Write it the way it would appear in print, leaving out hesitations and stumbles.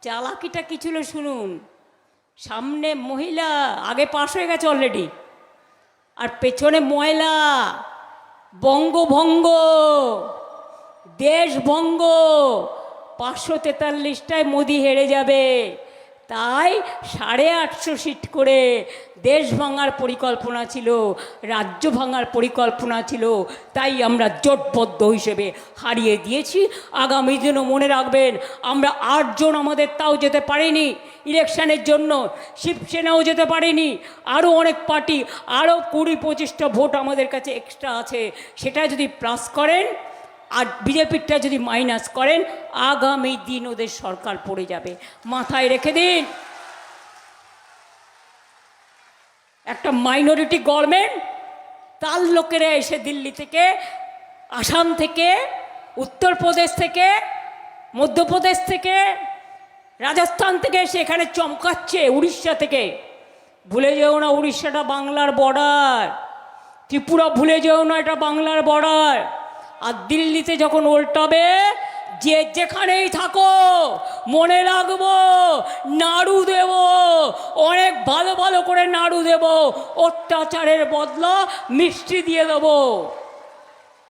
চালাকিটা কি ছিল শুনুন। সামনে মহিলা, আগে পাশ হয়ে গেছে অলরেডি, আর পেছনে ময়লা। বঙ্গভঙ্গ, দেশভঙ্গ, 543টায় মোদি হেরে যাবে। তাই 850 সিট করে দেশ ভাঙার পরিকল্পনা ছিল, রাজ্য ভাঙার পরিকল্পনা ছিল। তাই আমরা জোটবদ্ধ হিসেবে হারিয়ে দিয়েছি। আগামী দিনও মনে রাখবেন, আমরা 8 জন আমাদের তাও যেতে পারিনি ইলেকশনের জন্য, শিবসেনাও যেতে পারেনি, আরও অনেক পার্টি, আরও 20-25টা ভোট আমাদের কাছে এক্সট্রা আছে। সেটা যদি প্লাস করেন আর বিজেপিরটা যদি মাইনাস করেন, আগামী দিন ওদের সরকার পড়ে যাবে, মাথায় রেখে দিন। একটা মাইনরিটি গভর্নমেন্ট, তার লোকেরা এসে দিল্লি থেকে, আসাম থেকে, উত্তরপ্রদেশ থেকে, মধ্যপ্রদেশ থেকে, রাজস্থান থেকে এসে এখানে চমকাচ্ছে, উড়িষ্যা থেকে। ভুলে যেও না উড়িষ্যাটা বাংলার বর্ডার, ত্রিপুরা ভুলে যেও না এটা বাংলার বর্ডার। আর দিল্লিতে যখন উল্টাবে, যে যেখানেই থাকো মনে রাখবো, নাড়ু দেব, অনেক ভালো ভালো করে নাড়ু দেব, অত্যাচারের বদলা মিষ্টি দিয়ে দেবো।